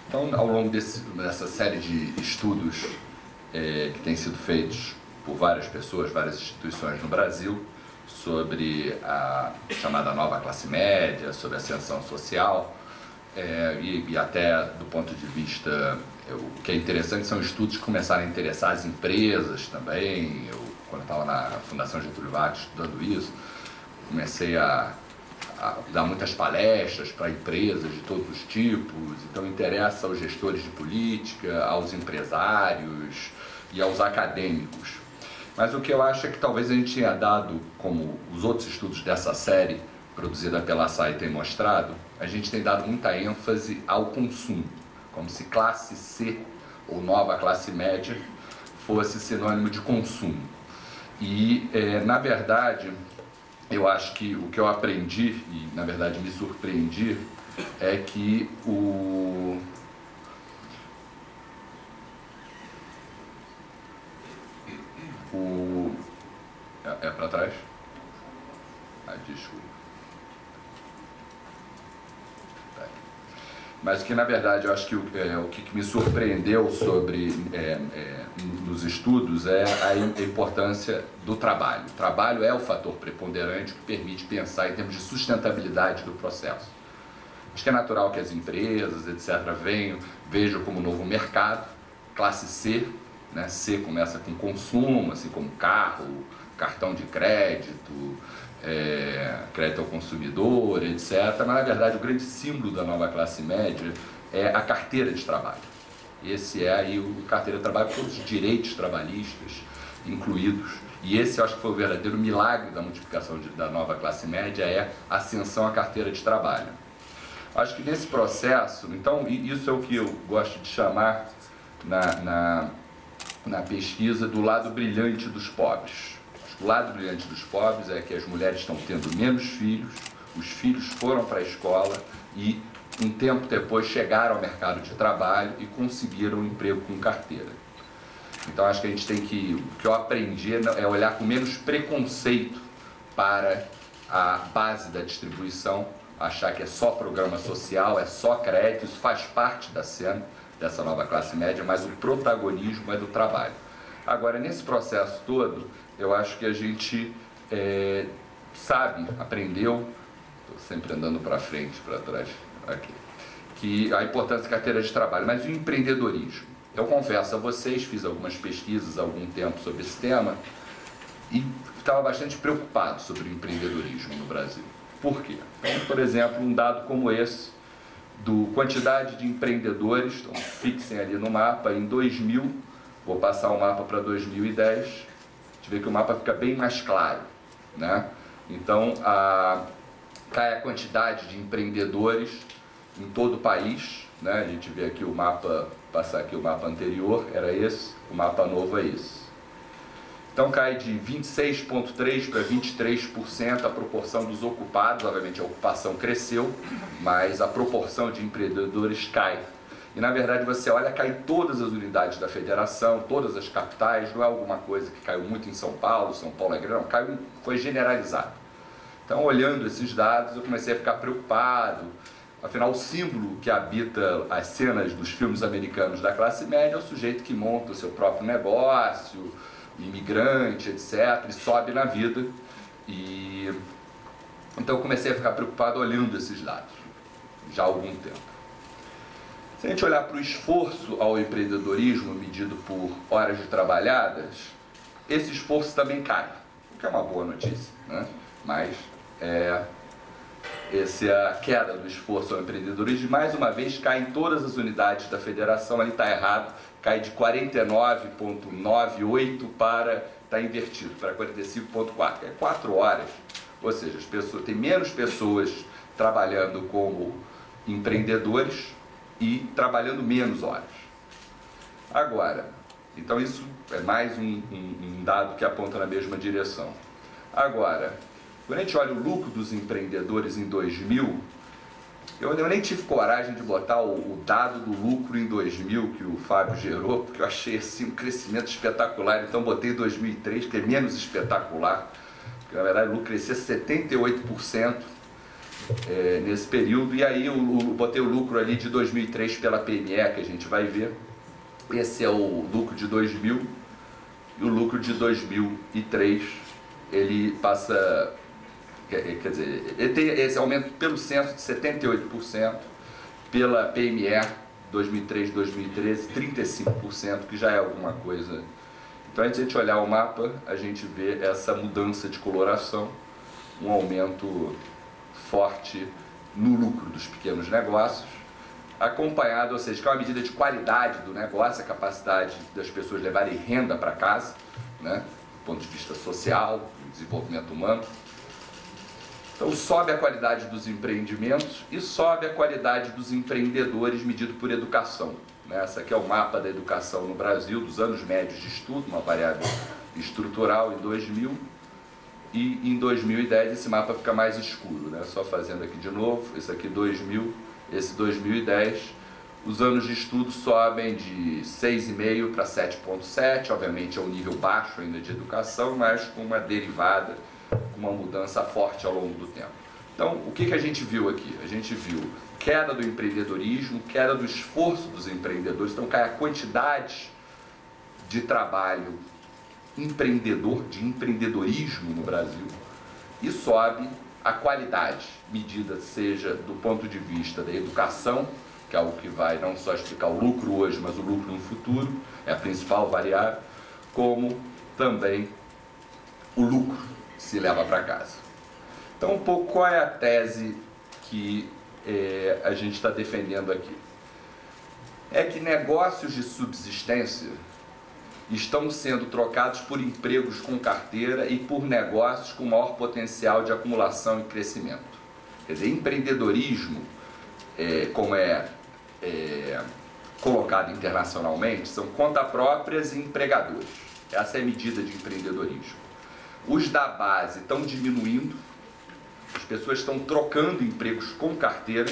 Então, ao longo dessa série de estudos que têm sido feitos por várias pessoas, várias instituições no Brasil, sobre a chamada nova classe média, sobre a ascensão social, e até do ponto de vista, o que é interessante são estudos que começaram a interessar as empresas também. Quando eu estava na Fundação Getúlio Vargas estudando isso, comecei a dar muitas palestras para empresas de todos os tipos. Então interessa aos gestores de política, aos empresários e aos acadêmicos. Mas o que eu acho é que talvez a gente tenha dado, como os outros estudos dessa série produzida pela SAI têm mostrado, a gente tem dado muita ênfase ao consumo, como se classe C ou nova classe média fosse sinônimo de consumo. E, na verdade, eu acho que o que eu aprendi, e na verdade me surpreendi, é que É para trás? Desculpa. Mas que na verdade eu acho que o que me surpreendeu sobre nos estudos é a importância do trabalho. O trabalho é o fator preponderante que permite pensar em termos de sustentabilidade do processo. Acho que é natural que as empresas, etc., vejam como novo mercado, classe C, né? C começa com consumo, assim como carro, cartão de crédito, crédito ao consumidor, etc. Mas, na verdade, o grande símbolo da nova classe média é a carteira de trabalho. Esse é aí o carteira de trabalho com todos os direitos trabalhistas incluídos. E esse, eu acho que foi o verdadeiro milagre da multiplicação da nova classe média, é a ascensão à carteira de trabalho. Acho que nesse processo, então, isso é o que eu gosto de chamar na pesquisa do lado brilhante dos pobres. O lado brilhante dos pobres é que as mulheres estão tendo menos filhos, os filhos foram para a escola e, um tempo depois, chegaram ao mercado de trabalho e conseguiram um emprego com carteira. Então, acho que a gente tem que... O que eu aprendi é olhar com menos preconceito para a base da distribuição, achar que é só programa social, é só crédito, isso faz parte da cena dessa nova classe média, mas o protagonismo é do trabalho. Agora, nesse processo todo, eu acho que a gente aprendeu, estou sempre andando para frente, para trás, aqui, que a importância da carteira de trabalho, mas o empreendedorismo. Eu confesso a vocês, fiz algumas pesquisas há algum tempo sobre esse tema e estava bastante preocupado sobre o empreendedorismo no Brasil. Por quê? Então, por exemplo, um dado como esse, do quantidade de empreendedores, então fixem ali no mapa, em 2000, vou passar o mapa para 2010, a gente vê que o mapa fica bem mais claro, né? Então, cai a quantidade de empreendedores em todo o país, né? A gente vê aqui o mapa, passar aqui o mapa anterior, era esse, o mapa novo é esse. Então cai de 26,3% para 23% a proporção dos ocupados, obviamente a ocupação cresceu, mas a proporção de empreendedores cai. E na verdade você olha, cai em todas as unidades da federação, todas as capitais, não é alguma coisa que caiu muito em São Paulo é grande, não, caiu, foi generalizado. Então olhando esses dados eu comecei a ficar preocupado, afinal o símbolo que habita as cenas dos filmes americanos da classe média é o sujeito que monta o seu próprio negócio, imigrante, etc., e sobe na vida. Então eu comecei a ficar preocupado olhando esses dados, já há algum tempo. Se a gente olhar para o esforço ao empreendedorismo medido por horas de trabalhadas, esse esforço também cai, o que é uma boa notícia, né? Mas essa é a queda do esforço ao empreendedorismo, mais uma vez cai em todas as unidades da federação, ali está errado, cai de 49,98 para, está invertido, para 45,4, é 4 horas, ou seja, as pessoas, tem menos pessoas trabalhando como empreendedores e trabalhando menos horas. Agora, então isso é mais um dado que aponta na mesma direção. Agora, quando a gente olha o lucro dos empreendedores em 2000, eu nem tive coragem de botar o dado do lucro em 2000 que o Fábio gerou, porque eu achei assim um crescimento espetacular, então botei 2003, que é menos espetacular, porque na verdade o lucro crescia 78% nesse período. E aí eu botei o lucro ali de 2003 pela PME, que a gente vai ver. Esse é o lucro de 2000 e o lucro de 2003, ele passa, quer dizer, ele tem esse aumento pelo censo de 78%, pela PME 2003-2013, 35%, que já é alguma coisa. Então, antes de a gente olhar o mapa, a gente vê essa mudança de coloração, um aumento forte no lucro dos pequenos negócios, acompanhado, ou seja, que é uma medida de qualidade do negócio, a capacidade das pessoas levarem renda para casa, né, do ponto de vista social, do desenvolvimento humano. Então, sobe a qualidade dos empreendimentos e sobe a qualidade dos empreendedores medido por educação. Essa aqui é o mapa da educação no Brasil, dos anos médios de estudo, uma variável estrutural em 2000, e em 2010 esse mapa fica mais escuro, né? Só fazendo aqui de novo, esse aqui 2000, esse 2010, os anos de estudo sobem de 6,5 para 7,7, obviamente é um nível baixo ainda de educação, mas com uma derivada, com uma mudança forte ao longo do tempo. Então, o que a gente viu aqui? A gente viu queda do empreendedorismo, queda do esforço dos empreendedores, então cai a quantidade de trabalho empreendedor, de empreendedorismo no Brasil, e sobe a qualidade, medida seja do ponto de vista da educação, que é algo que vai não só explicar o lucro hoje, mas o lucro no futuro, é a principal variável, como também o lucro que se leva para casa. Então, um pouco qual é a tese que a gente está defendendo aqui? É que negócios de subsistência estão sendo trocados por empregos com carteira e por negócios com maior potencial de acumulação e crescimento. Quer dizer, empreendedorismo, como é colocado internacionalmente, são conta próprias e empregadores. Essa é a medida de empreendedorismo. Os da base estão diminuindo, as pessoas estão trocando empregos com carteira,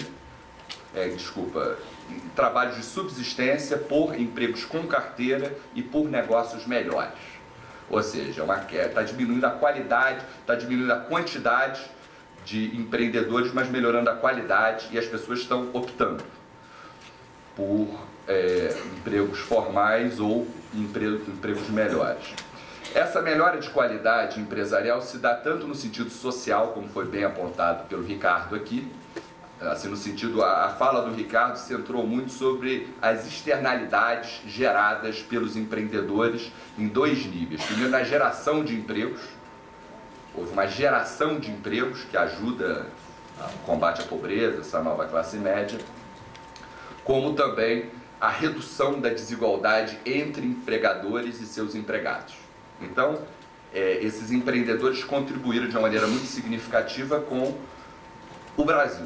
trabalhos de subsistência por empregos com carteira e por negócios melhores. Ou seja, está diminuindo a qualidade, está diminuindo a quantidade de empreendedores, mas melhorando a qualidade, e as pessoas estão optando por empregos formais ou empregos melhores. Essa melhora de qualidade empresarial se dá tanto no sentido social, como foi bem apontado pelo Ricardo aqui, assim, no sentido, a fala do Ricardo centrou muito sobre as externalidades geradas pelos empreendedores em dois níveis. Primeiro, na geração de empregos, houve uma geração de empregos que ajuda ao combate à pobreza, essa nova classe média, como também a redução da desigualdade entre empregadores e seus empregados. Então, esses empreendedores contribuíram de uma maneira muito significativa com o Brasil.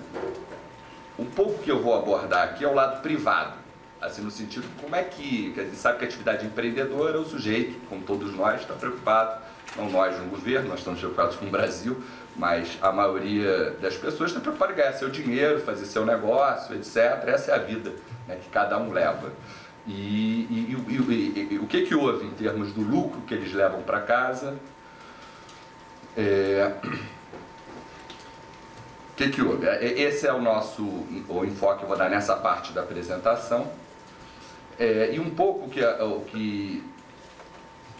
Um pouco que eu vou abordar aqui é o lado privado, assim, no sentido, como é que, quer dizer, sabe que a atividade empreendedora, o sujeito, como todos nós, está preocupado, não nós no governo, nós estamos preocupados com o Brasil, mas a maioria das pessoas está preocupada em ganhar seu dinheiro, fazer seu negócio, etc. Essa é a vida, né, que cada um leva. E o que houve em termos do lucro que eles levam para casa? O que houve? Esse é o o enfoque que eu vou dar nessa parte da apresentação. E um pouco o que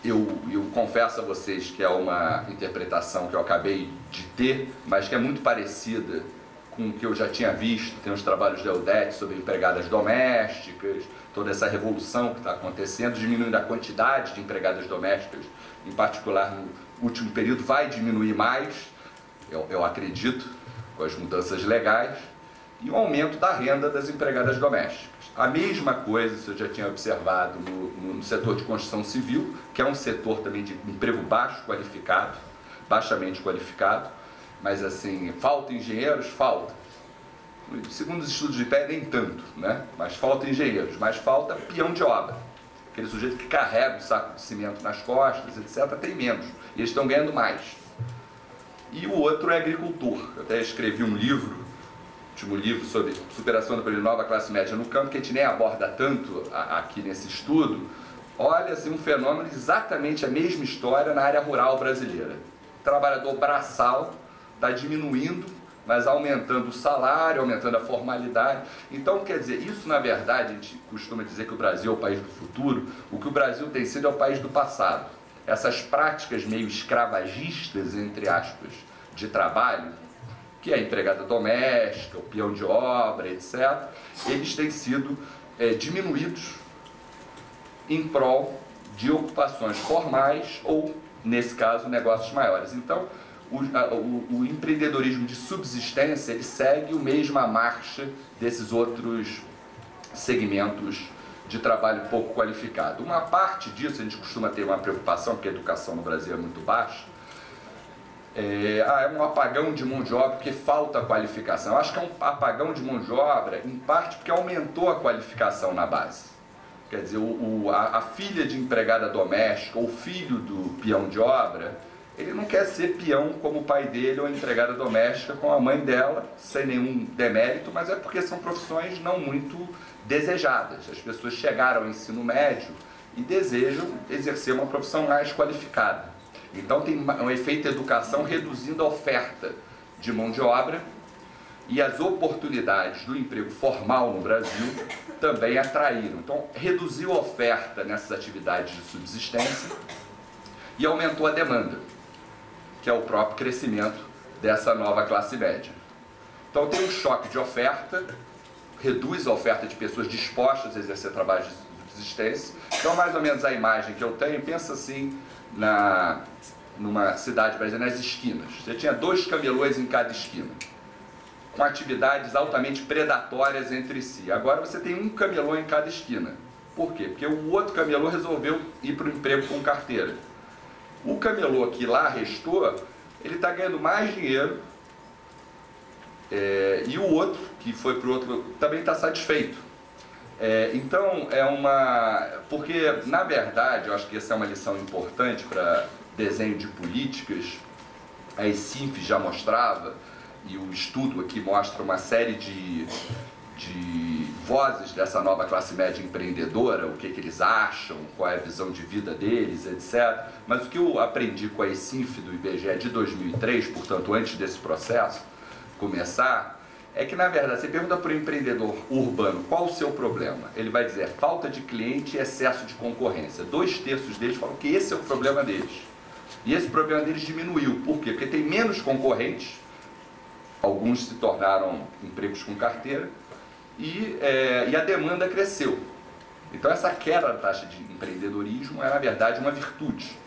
eu confesso a vocês que é uma interpretação que eu acabei de ter, mas que é muito parecida com o que eu já tinha visto. Tem os trabalhos da Eudete sobre empregadas domésticas, toda essa revolução que está acontecendo, diminuindo a quantidade de empregadas domésticas, em particular no último período, vai diminuir mais, eu acredito, com as mudanças legais, e o aumento da renda das empregadas domésticas. A mesma coisa, isso eu já tinha observado no setor de construção civil, que é um setor também de emprego baixamente qualificado, mas assim, falta engenheiros? Falta. Segundo os estudos de IPEA, nem tanto, né? Mas falta engenheiros, mas falta peão de obra. Aquele sujeito que carrega o saco de cimento nas costas, etc., tem menos, e eles estão ganhando mais. E o outro é agricultor. Eu até escrevi um livro, último livro, sobre superação da nova classe média no campo, que a gente nem aborda tanto aqui nesse estudo. Olha, assim, um fenômeno, exatamente a mesma história na área rural brasileira. O trabalhador braçal está diminuindo mas aumentando o salário, aumentando a formalidade. Então, quer dizer, isso na verdade, a gente costuma dizer que o Brasil é o país do futuro, o que o Brasil tem sido é o país do passado. Essas práticas meio escravagistas, entre aspas, de trabalho, que é a empregada doméstica, o peão de obra, etc., eles têm sido diminuídos em prol de ocupações formais ou, nesse caso, negócios maiores. Então, o empreendedorismo de subsistência, ele segue a mesma marcha desses outros segmentos de trabalho pouco qualificado. Uma parte disso, a gente costuma ter uma preocupação, porque a educação no Brasil é muito baixa, é um apagão de mão de obra porque falta qualificação. Eu acho que é um apagão de mão de obra, em parte porque aumentou a qualificação na base. Quer dizer, a filha de empregada doméstica ou filho do peão de obra, ele não quer ser peão como o pai dele ou empregada doméstica com a mãe dela, sem nenhum demérito, mas é porque são profissões não muito desejadas. As pessoas chegaram ao ensino médio e desejam exercer uma profissão mais qualificada. Então tem um efeito educação reduzindo a oferta de mão de obra e as oportunidades do emprego formal no Brasil também atraíram. Então reduziu a oferta nessas atividades de subsistência e aumentou a demanda, que é o próprio crescimento dessa nova classe média. Então tem um choque de oferta, reduz a oferta de pessoas dispostas a exercer trabalho de subsistência. Então mais ou menos a imagem que eu tenho, pensa assim, numa cidade brasileira, nas esquinas. Você tinha 2 camelôs em cada esquina, com atividades altamente predatórias entre si. Agora você tem um camelô em cada esquina. Por quê? Porque o outro camelô resolveu ir para o emprego com carteira. O camelô que lá restou, ele está ganhando mais dinheiro, e o outro, que foi para o outro, também está satisfeito. Então, porque, na verdade, eu acho que essa é uma lição importante para desenho de políticas. A ESINF já mostrava, e o estudo aqui mostra uma série de vozes dessa nova classe média empreendedora, o que eles acham, qual é a visão de vida deles, etc. Mas o que eu aprendi com a ESINF do IBGE de 2003, portanto, antes desse processo começar, é que, na verdade, você pergunta para o empreendedor urbano qual o seu problema. Ele vai dizer falta de cliente e excesso de concorrência. 2/3 deles falam que esse é o problema deles. E esse problema deles diminuiu. Por quê? Porque tem menos concorrentes, alguns se tornaram empregos com carteira, e a demanda cresceu. Então essa queda da taxa de empreendedorismo é, na verdade, uma virtude,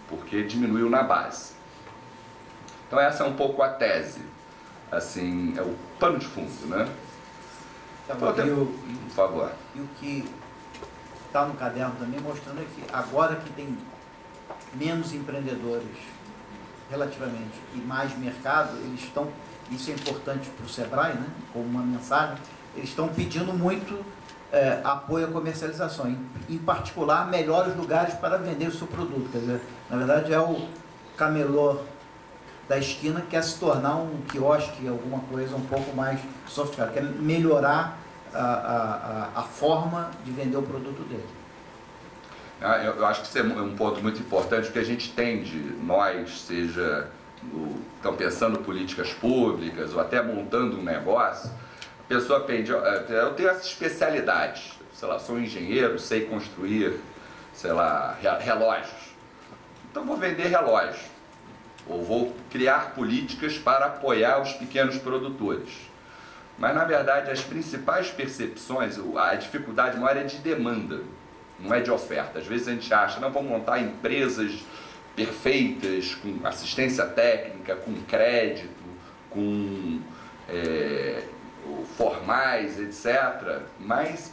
porque diminuiu na base. Então essa é um pouco a tese, assim, é o pano de fundo, né? Então, por favor. E o que está no caderno também mostrando é que agora que tem menos empreendedores relativamente e mais mercado, eles estão, isso é importante para o Sebrae, né, como uma mensagem, eles estão pedindo muito apoio à comercialização, em particular melhores lugares para vender o seu produto. Quer dizer, na verdade é o camelô da esquina que quer se tornar um quiosque, alguma coisa um pouco mais sofisticada, quer melhorar a forma de vender o produto dele. Eu acho que isso é um ponto muito importante, porque a gente tende, nós, seja estão pensando políticas públicas ou até montando um negócio, a pessoa pede, eu tenho essa especialidade, sei lá, sou engenheiro, sei construir, sei lá, relógios. Então vou vender relógios, ou vou criar políticas para apoiar os pequenos produtores. Mas, na verdade, as principais percepções, a dificuldade maior é de demanda, não é de oferta. Às vezes a gente acha, não, vamos montar empresas perfeitas, com assistência técnica, com crédito, com formais, etc. Mas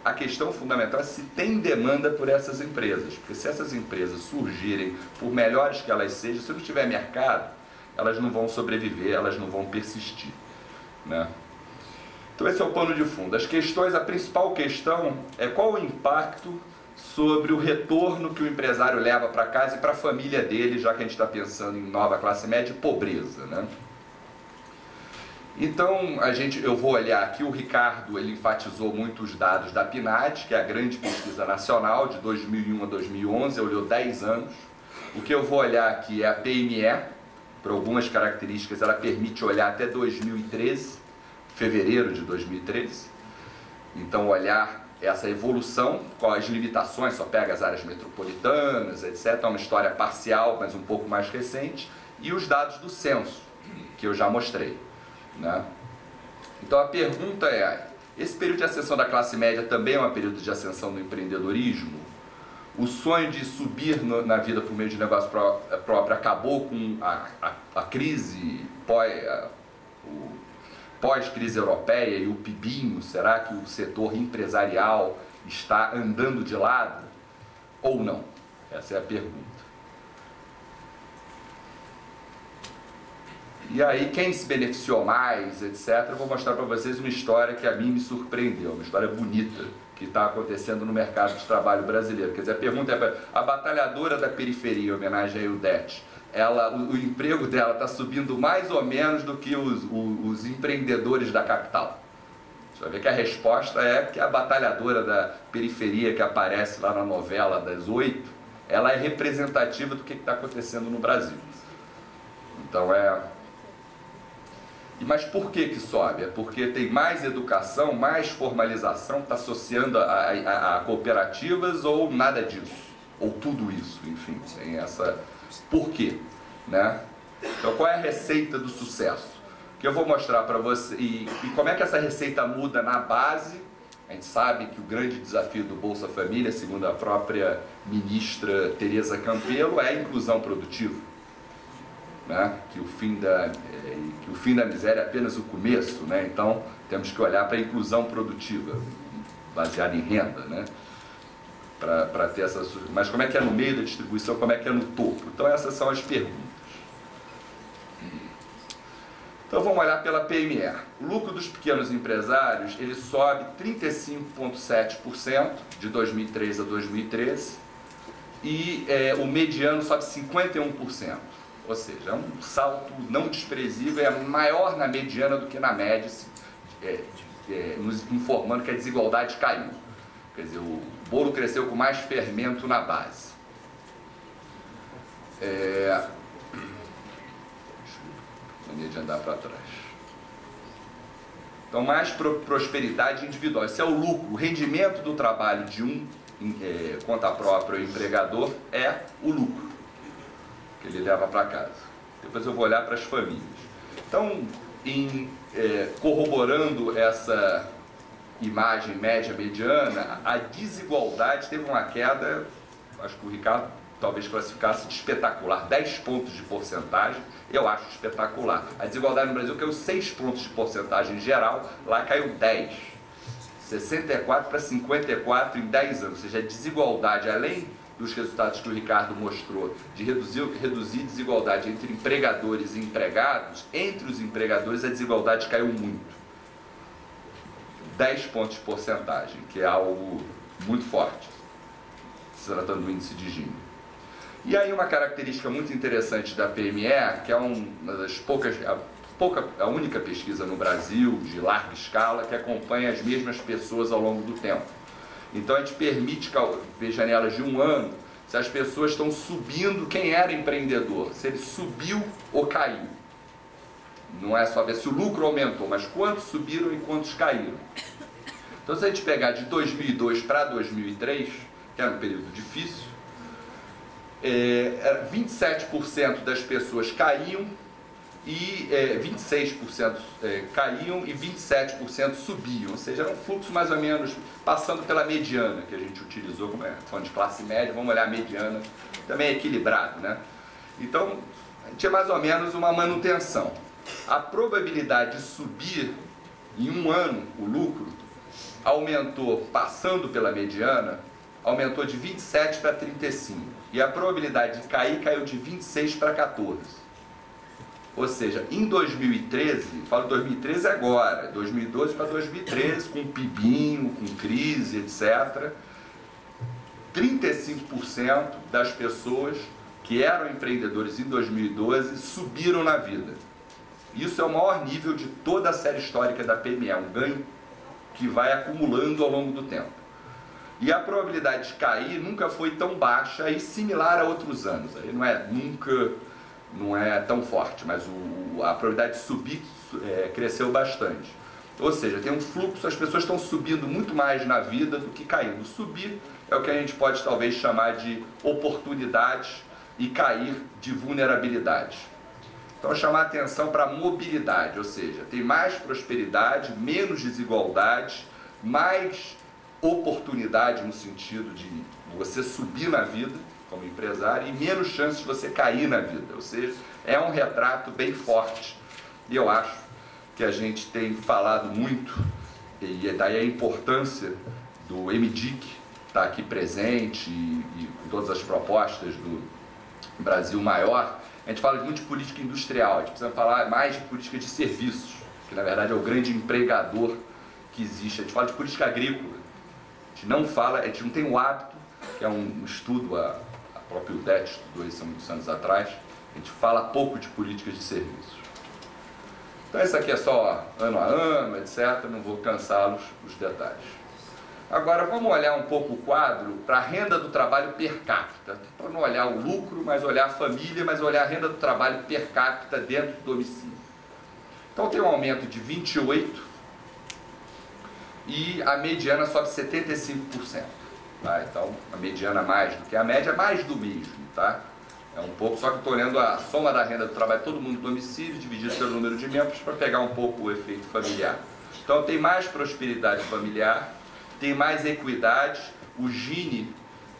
a questão fundamental é se tem demanda por essas empresas. Porque se essas empresas surgirem, por melhores que elas sejam, se não tiver mercado, elas não vão sobreviver, elas não vão persistir, né? Então esse é o pano de fundo. As questões, a principal questão é qual o impacto sobre o retorno que o empresário leva para casa e para a família dele, já que a gente está pensando em nova classe média e pobreza, né? Então, eu vou olhar aqui, o Ricardo, ele enfatizou muito os dados da PNAD, que é a grande pesquisa nacional, de 2001 a 2011, olhou 10 anos. O que eu vou olhar aqui é a PME, por algumas características, ela permite olhar até 2013, fevereiro de 2013. Então, olhar essa evolução, com as limitações, só pega as áreas metropolitanas, etc. É uma história parcial, mas um pouco mais recente. E os dados do censo, que eu já mostrei, né? Então, a pergunta é, esse período de ascensão da classe média também é um período de ascensão do empreendedorismo? O sonho de subir na vida por meio de negócio próprio acabou com a crise, pós-crise europeia e o PIBinho? Será que o setor empresarial está andando de lado ou não? Essa é a pergunta. E aí, quem se beneficiou mais, etc., eu vou mostrar para vocês uma história que a mim me surpreendeu, uma história bonita, que está acontecendo no mercado de trabalho brasileiro. Quer dizer, a pergunta é, a batalhadora da periferia, em homenagem a Ildete, o emprego dela está subindo mais ou menos do que os empreendedores da capital? Você vai ver que a resposta é que a batalhadora da periferia que aparece lá na novela das 8, ela é representativa do que está acontecendo no Brasil. Então Mas por que sobe? É porque tem mais educação, mais formalização, está associando a cooperativas ou nada disso? Ou tudo isso, enfim, tem essa... Por quê? Né? Então, qual é a receita do sucesso? Que eu vou mostrar para você, e como é que essa receita muda na base. A gente sabe que o grande desafio do Bolsa Família, segundo a própria ministra Tereza Campelo, é a inclusão produtiva. Né? Que o fim da miséria é apenas o começo, né? Então temos que olhar para a inclusão produtiva, baseada em renda, né? Para ter essa... Mas como é que é no meio da distribuição, como é que é no topo? Então essas são as perguntas. Então vamos olhar pela PME. O lucro dos pequenos empresários, ele sobe 35,7% de 2003 a 2013 e o mediano sobe 51%. Ou seja, é um salto não desprezível, é maior na mediana do que na média, nos informando que a desigualdade caiu. Quer dizer, o bolo cresceu com mais fermento na base. Mania de andar para trás. Então, mais prosperidade individual. Esse é o lucro, o rendimento do trabalho de conta própria ou empregador é o lucro que ele leva para casa. Depois eu vou olhar para as famílias. Então, corroborando essa imagem média-mediana, a desigualdade teve uma queda, acho que o Ricardo talvez classificasse de espetacular, 10 pontos de porcentagem, eu acho espetacular. A desigualdade no Brasil caiu 6 pontos de porcentagem em geral, lá caiu 10. 64 para 54 em 10 anos, ou seja, a desigualdade, além dos resultados que o Ricardo mostrou, de reduzir desigualdade entre empregadores e empregados, entre os empregadores a desigualdade caiu muito. 10 pontos de porcentagem, que é algo muito forte, se tratando do índice de Gini. E aí uma característica muito interessante da PME, que é uma das a única pesquisa no Brasil, de larga escala, que acompanha as mesmas pessoas ao longo do tempo. Então a gente permite ver janelas de um ano, se as pessoas estão subindo, quem era empreendedor, se ele subiu ou caiu. Não é só ver se o lucro aumentou, mas quantos subiram e quantos caíram. Então se a gente pegar de 2002 para 2003, que era um período difícil, 27% das pessoas caíam, e 26% caíam e 27% subiam, ou seja, era um fluxo mais ou menos passando pela mediana que a gente utilizou, como falando de classe média, vamos olhar a mediana, também é equilibrado, né? Então, tinha mais ou menos uma manutenção. A probabilidade de subir em um ano o lucro aumentou, passando pela mediana, aumentou de 27 para 35, e a probabilidade de cair caiu de 26 para 14. Ou seja, em 2013, falo 2013 agora, 2012 para 2013, com PIBinho, com crise, etc., 35% das pessoas que eram empreendedores em 2012 subiram na vida. Isso é o maior nível de toda a série histórica da PME, um ganho que vai acumulando ao longo do tempo. E a probabilidade de cair nunca foi tão baixa e similar a outros anos. Aí não é nunca não é tão forte, mas a probabilidade de subir cresceu bastante. Ou seja, tem um fluxo, as pessoas estão subindo muito mais na vida do que caindo. Subir é o que a gente pode talvez chamar de oportunidades e cair de vulnerabilidades. Então, chamar atenção para a mobilidade, ou seja, tem mais prosperidade, menos desigualdade, mais oportunidade no sentido de você subir na vida como empresário e menos chance de você cair na vida. Ou seja, é um retrato bem forte. E eu acho que a gente tem falado muito, e daí a importância do MDIC estar aqui presente e com todas as propostas do Brasil Maior. A gente fala muito de política industrial, a gente precisa falar mais de política de serviços, que na verdade é o grande empregador que existe. A gente fala de política agrícola, a gente não fala, a gente não tem o hábito, que é um estudo, a própria UDET estudou isso há muitos anos atrás, a gente fala pouco de políticas de serviços. Então isso aqui é só ano a ano, etc., não vou cansá-los os detalhes. Agora vamos olhar um pouco o quadro para a renda do trabalho per capita, para não olhar o lucro, mas olhar a família, mas olhar a renda do trabalho per capita dentro do domicílio. Então tem um aumento de 28% e a mediana sobe 75%. Tá? Então a mediana mais do que a média, mais do mesmo, tá? É um pouco, só que estou olhando a soma da renda do trabalho, todo mundo do domicílio, dividido pelo número de membros, para pegar um pouco o efeito familiar. Então tem mais prosperidade familiar, tem mais equidade, o Gini,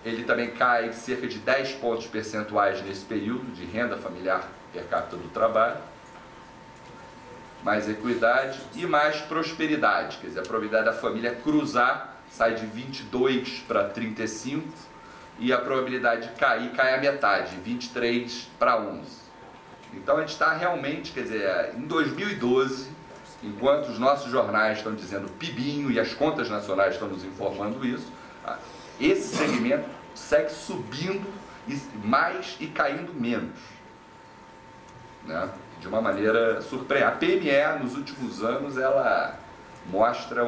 ele também cai cerca de 10 pontos percentuais nesse período de renda familiar per capita do trabalho, mais equidade e mais prosperidade, quer dizer, a probabilidade da família cruzar sai de 22 para 35, e a probabilidade de cair cai a metade, 23 para 11. Então a gente está realmente, quer dizer, em 2012, enquanto os nossos jornais estão dizendo pibinho e as contas nacionais estão nos informando isso, esse segmento segue subindo mais e caindo menos, né? De uma maneira surpreendente. A PME, nos últimos anos, ela mostra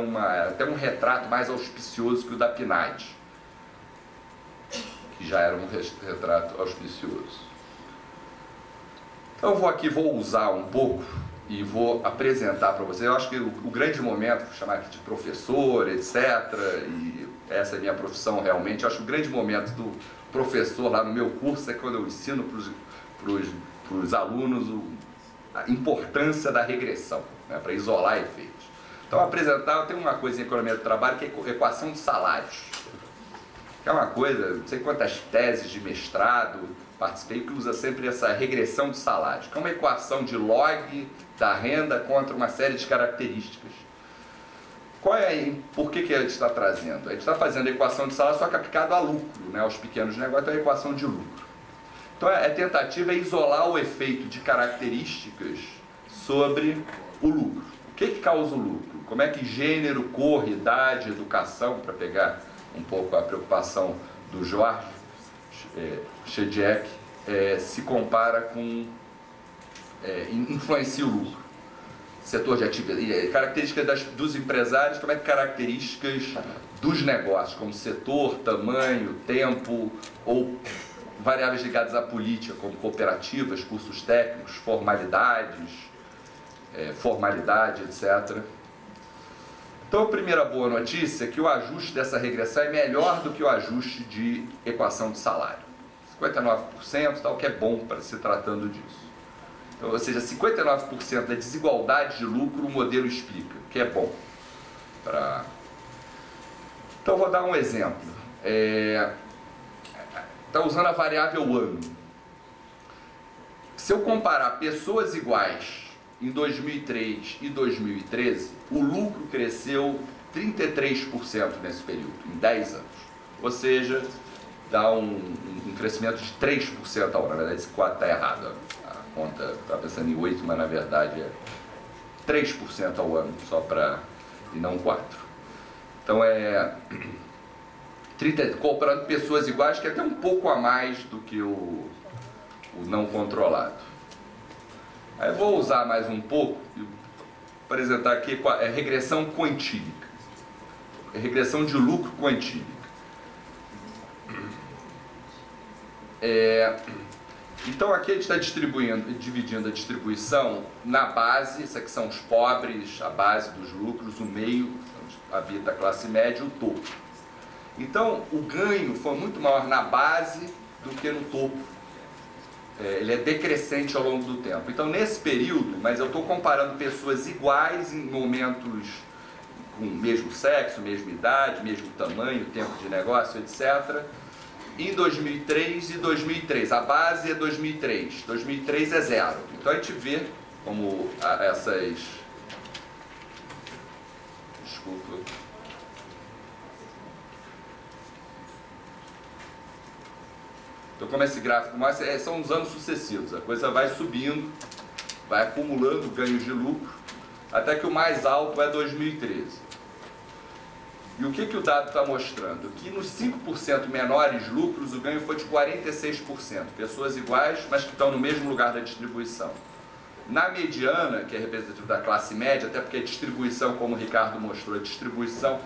até um retrato mais auspicioso que o da PNAD, que já era um retrato auspicioso. Então eu vou usar um pouco e vou apresentar para vocês. Eu acho que o grande momento, vou chamar aqui de professor, etc., e essa é a minha profissão realmente, eu acho que o grande momento do professor lá no meu curso é quando eu ensino para os alunos a importância da regressão, né, para isolar efeitos. Então eu tenho uma coisa em economia do trabalho que é equação de salários. Que é uma coisa, não sei quantas teses de mestrado participei, que usa sempre essa regressão de salários, que é uma equação de log da renda contra uma série de características. Por que a gente está trazendo? A gente está fazendo a equação de salário só que aplicado a lucro, né, aos pequenos negócios, então é a equação de lucro. Então a tentativa é isolar o efeito de características sobre o lucro. O que causa o lucro? Como é que gênero, cor, idade, educação, para pegar um pouco a preocupação do Jorge Shediac, se compara com, influencia o lucro. Setor de atividade, características dos empresários, como é que características dos negócios, como setor, tamanho, tempo, ou variáveis ligadas à política, como cooperativas, cursos técnicos, formalidade, etc. Então, a primeira boa notícia é que o ajuste dessa regressão é melhor do que o ajuste de equação de salário. 59%, tal, que é bom para se tratando disso. Então, ou seja, 59% da desigualdade de lucro o modelo explica, que é bom. Então, vou dar um exemplo. Está usando a variável ano. Se eu comparar pessoas iguais em 2003 e 2013, o lucro cresceu 33% nesse período, em 10 anos. Ou seja, dá um crescimento de 3% ao ano. Na verdade, esse quadro está errado. A conta está pensando em 8%, mas na verdade é 3% ao ano, e não 4%. Então comparando pessoas iguais, que é até um pouco a mais do que o não controlado. Aí eu vou usar mais um pouco e apresentar aqui a regressão quantílica. Regressão de lucro quantílica. Então aqui a gente está dividindo a distribuição na base, isso aqui são os pobres, a base dos lucros, o meio, onde habita a classe média e o topo. Então o ganho foi muito maior na base do que no topo. Ele é decrescente ao longo do tempo. Então nesse período, mas eu estou comparando pessoas iguais em momentos com o mesmo sexo, mesma idade, mesmo tamanho, tempo de negócio, etc., em 2003 e 2003. A base é 2003. 2003 é zero. Então a gente vê como essas... Desculpa. Então como esse gráfico mostra, são os anos sucessivos. A coisa vai subindo, vai acumulando ganhos de lucro, até que o mais alto é 2013. E o que o dado está mostrando? Que nos 5% menores lucros, o ganho foi de 46%. Pessoas iguais, mas que estão no mesmo lugar da distribuição. Na mediana, que é representativa da classe média, até porque a distribuição, como o Ricardo mostrou, a distribuição,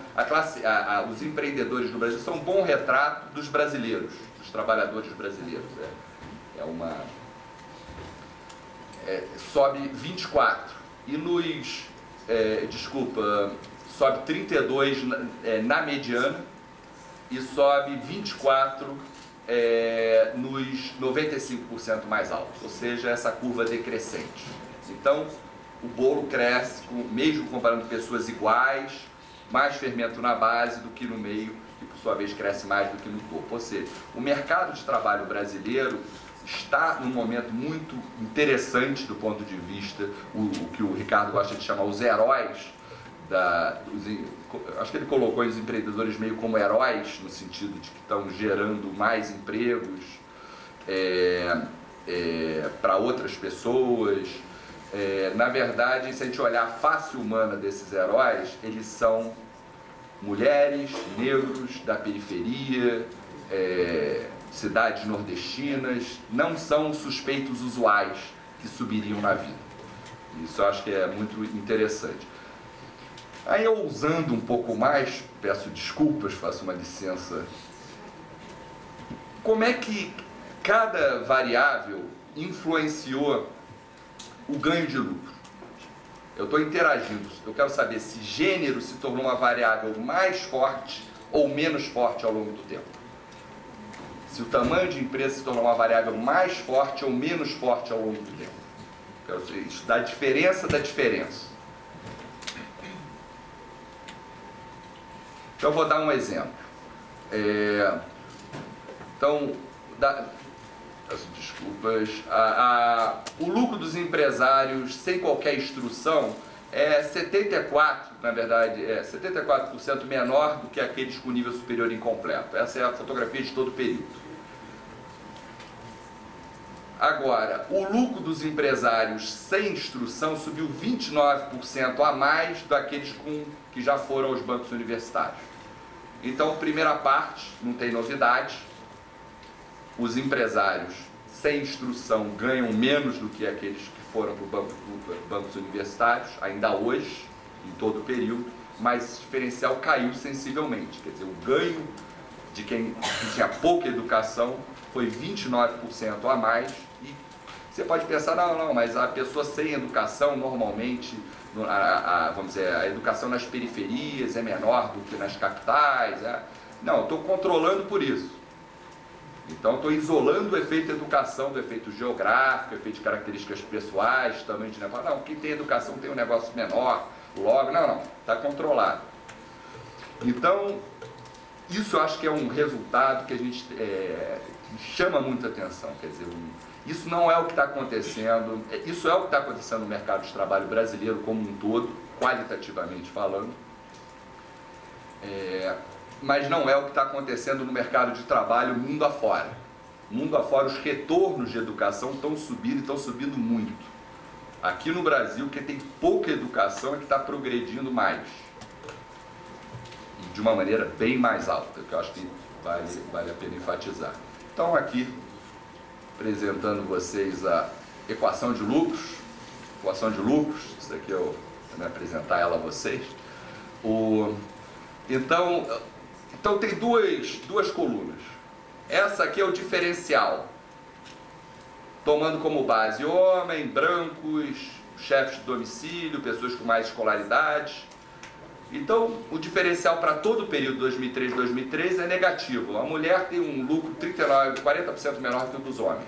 os empreendedores do Brasil são um bom retrato dos brasileiros, dos trabalhadores brasileiros. Sobe 24. E sobe 32 na mediana e sobe 24 nos 95% mais altos, ou seja, essa curva decrescente. Então, o bolo cresce, mesmo comparando pessoas iguais, mais fermento na base do que no meio, que por sua vez cresce mais do que no topo. Ou seja, o mercado de trabalho brasileiro está num momento muito interessante do ponto de vista, o que o Ricardo gosta de chamar os heróis, acho que ele colocou os empreendedores meio como heróis, no sentido de que estão gerando mais empregos para outras pessoas. Na verdade, se a gente olhar a face humana desses heróis, eles são mulheres, negros, da periferia, cidades nordestinas, não são suspeitos usuais que subiriam na vida. Isso eu acho que é muito interessante. Aí, eu ousando um pouco mais, peço desculpas, faço uma licença. Como é que cada variável influenciou o ganho de lucro? Eu estou interagindo, eu quero saber se gênero se tornou uma variável mais forte ou menos forte ao longo do tempo. Se o tamanho de empresa se tornou uma variável mais forte ou menos forte ao longo do tempo. Quero estudar a diferença da diferença. Então, eu vou dar um exemplo. Desculpas. O lucro dos empresários sem qualquer instrução é 74%, na verdade, 74% menor do que aqueles com nível superior incompleto. Essa é a fotografia de todo o período. Agora, o lucro dos empresários sem instrução subiu 29% a mais daqueles que já foram aos bancos universitários. Então, primeira parte, não tem novidade. Os empresários sem instrução ganham menos do que aqueles que foram para bancos universitários, ainda hoje, em todo o período, mas esse diferencial caiu sensivelmente. Quer dizer, o ganho de quem tinha pouca educação foi 29% a mais. E você pode pensar, não, mas a pessoa sem educação, normalmente, vamos dizer, a educação nas periferias é menor do que nas capitais. Não, eu estou controlando por isso. Então, estou isolando o efeito educação do efeito geográfico, efeito de características pessoais, tamanho de negócio. Não, quem tem educação tem um negócio menor, logo, não, está controlado. Então, isso eu acho que é um resultado que a gente chama muita atenção. Quer dizer, isso não é o que está acontecendo, isso é o que está acontecendo no mercado de trabalho brasileiro como um todo, qualitativamente falando. Mas não é o que está acontecendo no mercado de trabalho mundo afora. Mundo afora, os retornos de educação estão subindo e estão subindo muito. Aqui no Brasil, quem tem pouca educação é que está progredindo mais. E de uma maneira bem mais alta, que eu acho que vale a pena enfatizar. Então, aqui, apresentando vocês a equação de lucros. Isso aqui eu vou apresentar ela a vocês. Então tem duas colunas. Essa aqui é o diferencial. tomando como base homem, brancos, chefes de domicílio, pessoas com mais escolaridade. Então, o diferencial para todo o período 2003-2013 é negativo. A mulher tem um lucro 40% menor que o dos homens,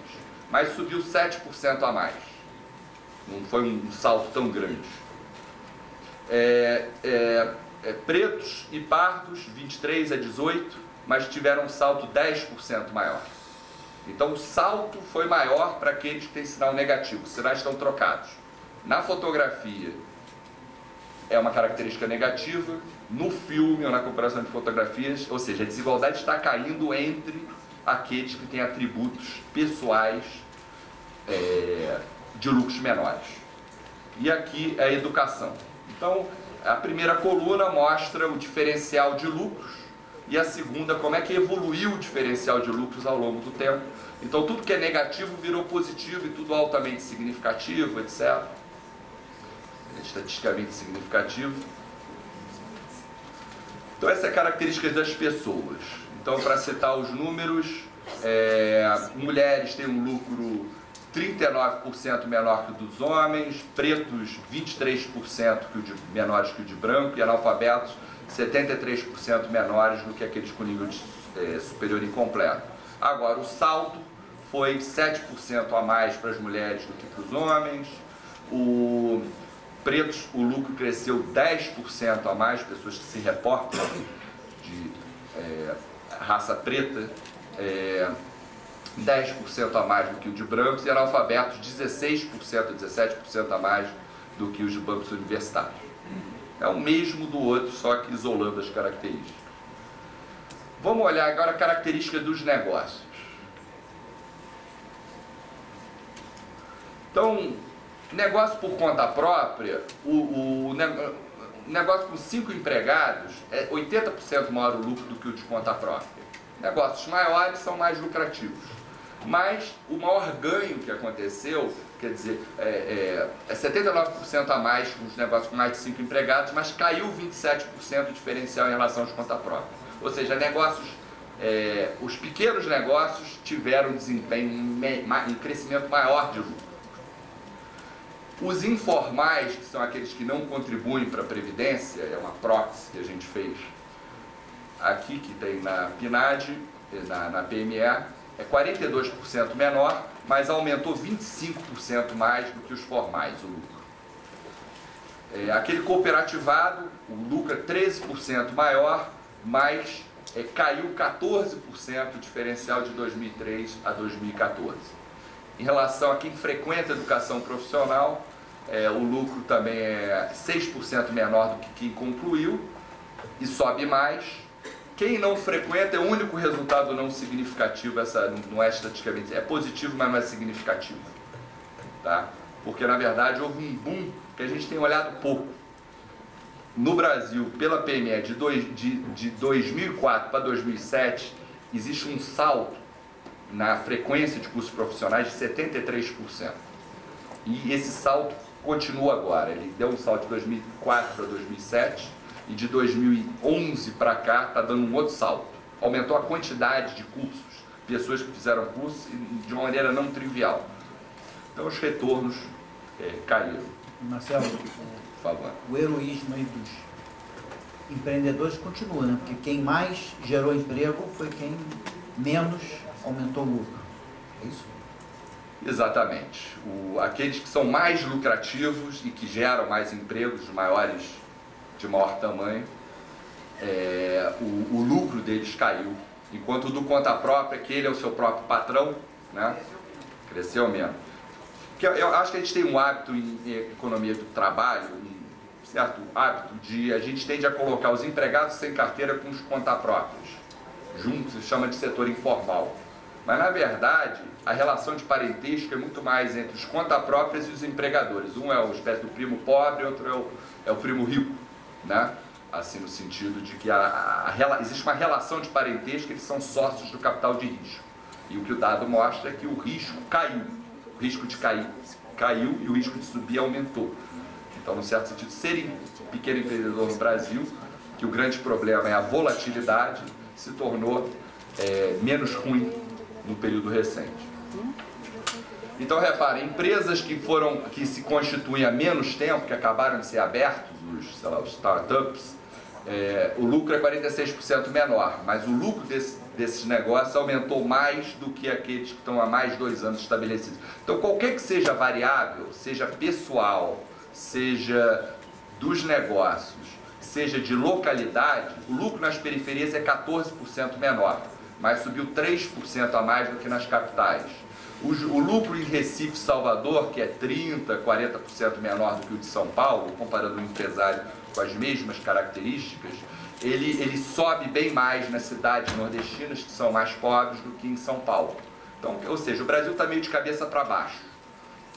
mas subiu 7% a mais. Não foi um salto tão grande. Pretos e pardos, 23 a 18, mas tiveram um salto 10% maior. Então, o salto foi maior para aqueles que têm sinal negativo. Os sinais estão trocados. Na fotografia, é uma característica negativa. No filme ou na comparação de fotografias, ou seja, a desigualdade está caindo entre aqueles que têm atributos pessoais de lucros menores. E aqui é a educação. Então, a primeira coluna mostra o diferencial de lucros e a segunda, como é que evoluiu o diferencial de lucros ao longo do tempo. Então, tudo que é negativo virou positivo e tudo altamente significativo, etc. Estatisticamente significativo. Então, essa é a característica das pessoas. Então, para citar os números, mulheres têm um lucro 39% menor que o dos homens, pretos 23% menores que o de branco e analfabetos 73% menores do que aqueles com nível superior incompleto. Agora, o salto foi 7% a mais para as mulheres do que para os homens. Pretos, o lucro cresceu 10% a mais, pessoas que se reportam de raça preta, 10% a mais do que o de brancos, e analfabetos 16%, 17% a mais do que os de bancos universitários. É o mesmo do outro, só que isolando as características. Vamos olhar agora a característica dos negócios. Então, negócio por conta própria, o negócio com 5 empregados é 80% maior o lucro do que o de conta própria. Negócios maiores são mais lucrativos. Mas o maior ganho que aconteceu, quer dizer, é 79% a mais nos negócios com mais de 5 empregados, mas caiu 27% o diferencial em relação aos conta própria. Ou seja, os pequenos negócios tiveram desempenho em crescimento maior de lucro. Os informais, que são aqueles que não contribuem para a Previdência, é uma proxy que a gente fez aqui, que tem na PNAD, na PME, é 42% menor, mas aumentou 25% mais do que os formais, o lucro. Aquele cooperativado, o lucro é 13% maior, mas caiu 14% o diferencial de 2003 a 2014. Em relação a quem frequenta a educação profissional, o lucro também é 6% menor do que quem concluiu e sobe mais. Quem não frequenta é o único resultado não significativo, não é estatisticamente, é positivo, mas não é significativo. Tá? Porque, na verdade, houve um boom que a gente tem olhado pouco. No Brasil, pela PME, de 2004 para 2007, existe um salto na frequência de cursos profissionais de 73%. E esse salto continua agora. Ele deu um salto de 2004 para 2007 e de 2011 para cá está dando um outro salto. Aumentou a quantidade de cursos, pessoas que fizeram curso de uma maneira não trivial. Então os retornos caíram. Marcelo, por favor. O heroísmo aí dos empreendedores continua, né? Porque quem mais gerou emprego foi quem menos aumentou o lucro. É isso? Exatamente. Aqueles que são mais lucrativos e que geram mais empregos de maior tamanho, o lucro deles caiu. Enquanto o do conta própria, que ele é o seu próprio patrão, né, cresceu menos. Porque eu acho que a gente tem um hábito em economia do trabalho, um certo hábito a gente tende a colocar os empregados sem carteira com os conta próprios juntos, se chama de setor informal. Mas, na verdade, a relação de parentesco é muito mais entre os conta próprias e os empregadores. Um é uma espécie do primo pobre, outro é o primo rico, né? Assim, no sentido de que existe uma relação de parentesco, eles são sócios do capital de risco. E o que o dado mostra é que o risco caiu. O risco de cair caiu e o risco de subir aumentou. Então, num certo sentido, ser pequeno empreendedor no Brasil, que o grande problema é a volatilidade, se tornou menos ruim no período recente. Então, reparem, empresas que se constituem há menos tempo, que acabaram de ser abertos, os startups, o lucro é 46% menor, mas o lucro desses negócios aumentou mais do que aqueles que estão há mais de 2 anos estabelecidos. Então, qualquer que seja a variável, seja pessoal, seja dos negócios, seja de localidade, o lucro nas periferias é 14% menor, mas subiu 3% a mais do que nas capitais. O lucro em Recife e Salvador, que é 30%, 40% menor do que o de São Paulo, comparando um empresário com as mesmas características, ele sobe bem mais nas cidades nordestinas, que são mais pobres, do que em São Paulo. Então, ou seja, o Brasil está meio de cabeça para baixo.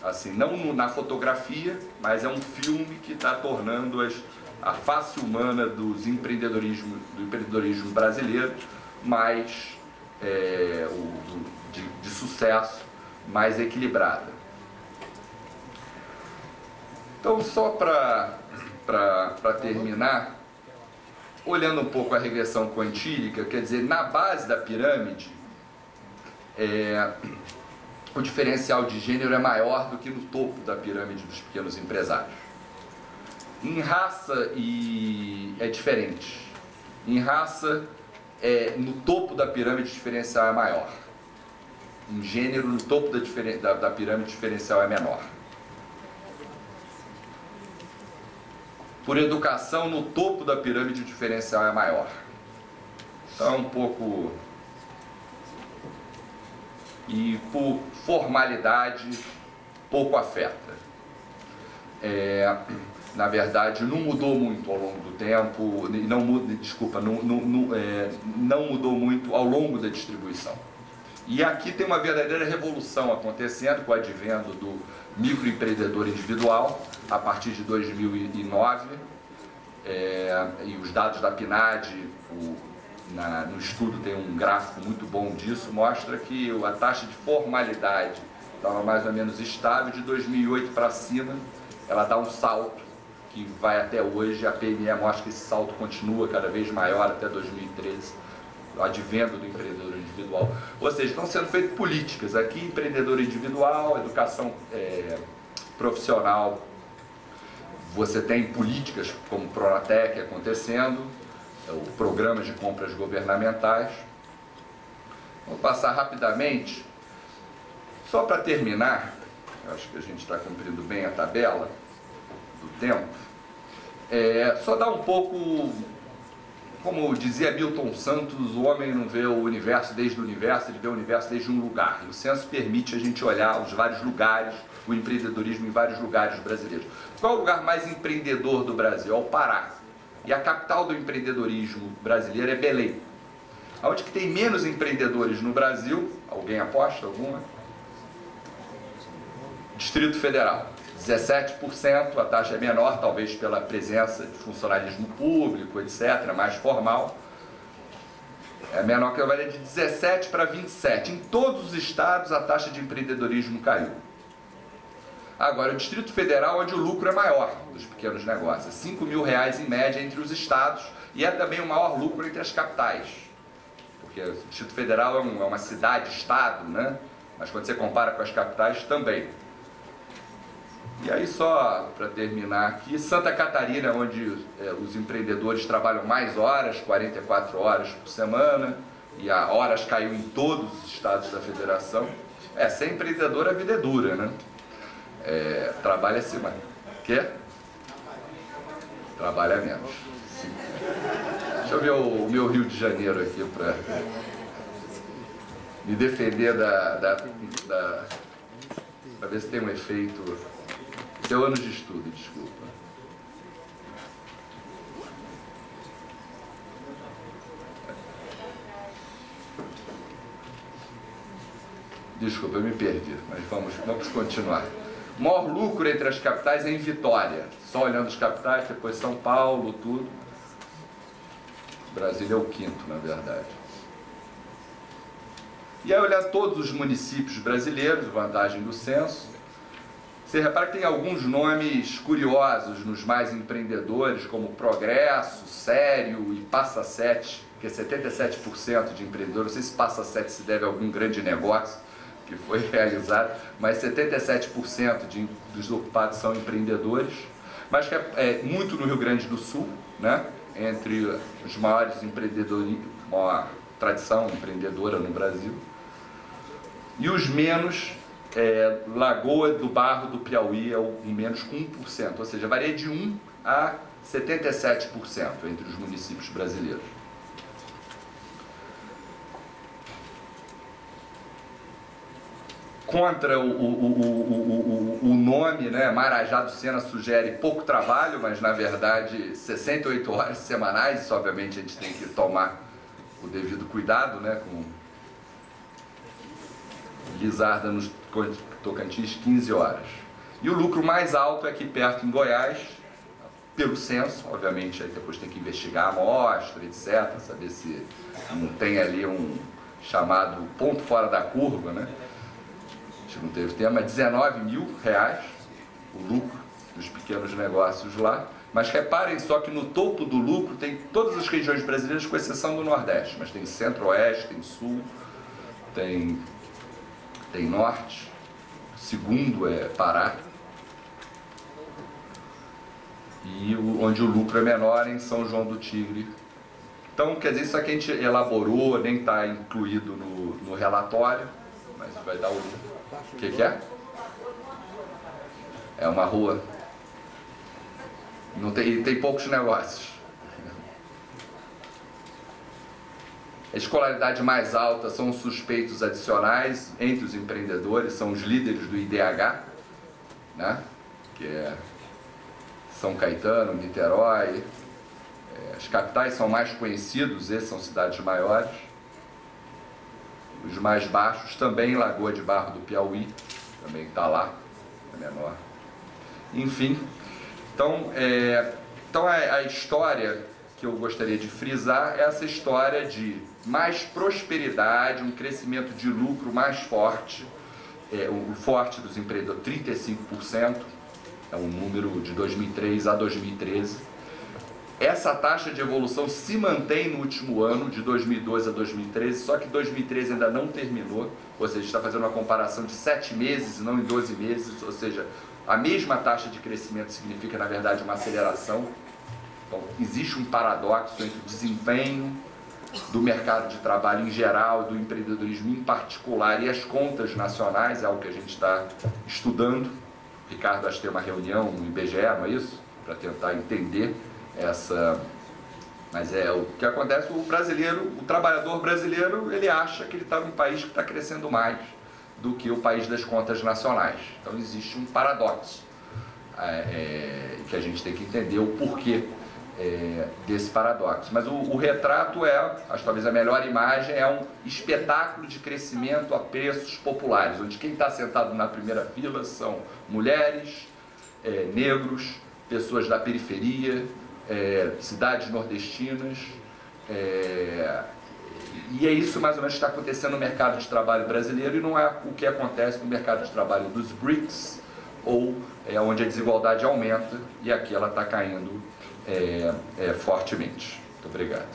Assim, não na fotografia, mas é um filme que está tornando a face humana do empreendedorismo brasileiro mais de sucesso, mais equilibrada. Então, só para terminar, olhando um pouco a regressão quantílica, quer dizer, na base da pirâmide, o diferencial de gênero é maior do que no topo da pirâmide dos pequenos empresários. Em raça é diferente. Em raça, no topo da pirâmide o diferencial é maior. Em gênero, no topo da pirâmide o diferencial é menor. Por educação, no topo da pirâmide o diferencial é maior. Então é um pouco... E por formalidade, pouco afeta. Na verdade, não mudou muito ao longo do tempo, não mudou muito ao longo da distribuição. E aqui tem uma verdadeira revolução acontecendo com o advento do microempreendedor individual, a partir de 2009, e os dados da PNAD, no estudo tem um gráfico muito bom disso, mostra que a taxa de formalidade estava mais ou menos estável, de 2008 para cima, ela dá um salto, que vai até hoje, a PME mostra que esse salto continua cada vez maior até 2013, o advento do empreendedor individual. Ou seja, estão sendo feitas políticas aqui, empreendedor individual, educação profissional. Você tem políticas como o Pronatec acontecendo, programas de compras governamentais. Vou passar rapidamente, só para terminar, acho que a gente está cumprindo bem a tabela do tempo, só dar um pouco, como dizia Milton Santos, o homem não vê o universo desde o universo, ele vê o universo desde um lugar. E o censo permite a gente olhar os vários lugares, o empreendedorismo em vários lugares brasileiros. Qual é o lugar mais empreendedor do Brasil? É o Pará. E a capital do empreendedorismo brasileiro é Belém. Onde que tem menos empreendedores no Brasil? Alguém aposta alguma? Distrito Federal. 17%, a taxa é menor, talvez pela presença de funcionalismo público, etc., mais formal. É menor que a varia de 17 para 27. Em todos os estados, a taxa de empreendedorismo caiu. Agora, o Distrito Federal, onde o lucro é maior dos pequenos negócios, R$5.000 em média entre os estados, e é também o maior lucro entre as capitais. Porque o Distrito Federal é uma cidade-estado, né? Mas quando você compara com as capitais, também. E aí, só para terminar aqui, Santa Catarina, onde os empreendedores trabalham mais horas, 44 horas por semana, e a horas caiu em todos os estados da federação. Ser empreendedor a vida é dura, né? Trabalha acima. Quer? Trabalha menos. Sim. Deixa eu ver o meu Rio de Janeiro aqui para me defender para ver se tem um efeito. Seu ano de estudo, desculpa. Desculpa, eu me perdi, mas vamos continuar. O maior lucro entre as capitais é em Vitória. Só olhando as capitais, depois São Paulo, tudo. Brasília é o quinto, na verdade. E aí, olhar todos os municípios brasileiros, vantagem do censo, você repara que tem alguns nomes curiosos nos mais empreendedores, como Progresso, Sério e Passa 7, que é 77% de empreendedores. Não sei se Passa 7 se deve a algum grande negócio, que foi realizado, mas 77% dos ocupados são empreendedores, mas que é muito no Rio Grande do Sul, né? Entre os maiores empreendedores, maior tradição empreendedora no Brasil, e os menos, Lagoa do Barro do Piauí é o menos com 1%, ou seja, varia de 1 a 77% entre os municípios brasileiros. Contra o nome, né, Marajá do Sena sugere pouco trabalho, mas na verdade 68 horas semanais, isso obviamente a gente tem que tomar o devido cuidado, né, com Lizarda nos Tocantins 15 horas. E o lucro mais alto é aqui perto em Goiás, pelo censo, obviamente aí depois tem que investigar a amostra, etc, saber se não tem ali um chamado ponto fora da curva, né? Não teve tema, R$19 mil o lucro dos pequenos negócios lá, mas reparem só que no topo do lucro tem todas as regiões brasileiras, com exceção do Nordeste, mas tem Centro-Oeste, tem Sul, tem Norte, segundo é Pará, e onde o lucro é menor em São João do Tigre. Então, quer dizer, isso aqui a gente elaborou, nem está incluído no relatório, mas vai dar o... O que é? É uma rua. Não tem poucos negócios. A escolaridade mais alta são os suspeitos adicionais entre os empreendedores, são os líderes do IDH, né? Que é São Caetano, Niterói. As capitais são mais conhecidos, esses são cidades maiores. Os mais baixos também, Lagoa de Barro do Piauí, também está lá, é menor. Enfim, então a história que eu gostaria de frisar é essa história de mais prosperidade, um crescimento de lucro mais forte, o forte dos empreendedores, 35%, é um número de 2003 a 2013. Essa taxa de evolução se mantém no último ano, de 2012 a 2013, só que 2013 ainda não terminou, ou seja, a gente está fazendo uma comparação de 7 meses e não em 12 meses, ou seja, a mesma taxa de crescimento significa, na verdade, uma aceleração. Então, existe um paradoxo entre o desempenho do mercado de trabalho em geral, do empreendedorismo em particular e as contas nacionais, é algo que a gente está estudando. O Ricardo, acho que tem uma reunião no IBGE, não é isso? Para tentar entender mas o que acontece, o trabalhador brasileiro, ele acha que ele está num país que está crescendo mais do que o país das contas nacionais. Então existe um paradoxo que a gente tem que entender o porquê desse paradoxo. Mas o retrato acho que talvez a melhor imagem, é um espetáculo de crescimento a preços populares, onde quem está sentado na primeira fila são mulheres, negros, pessoas da periferia, cidades nordestinas, e é isso mais ou menos que está acontecendo no mercado de trabalho brasileiro, e não é o que acontece no mercado de trabalho dos BRICS, ou onde a desigualdade aumenta, e aqui ela está caindo fortemente. Muito obrigado.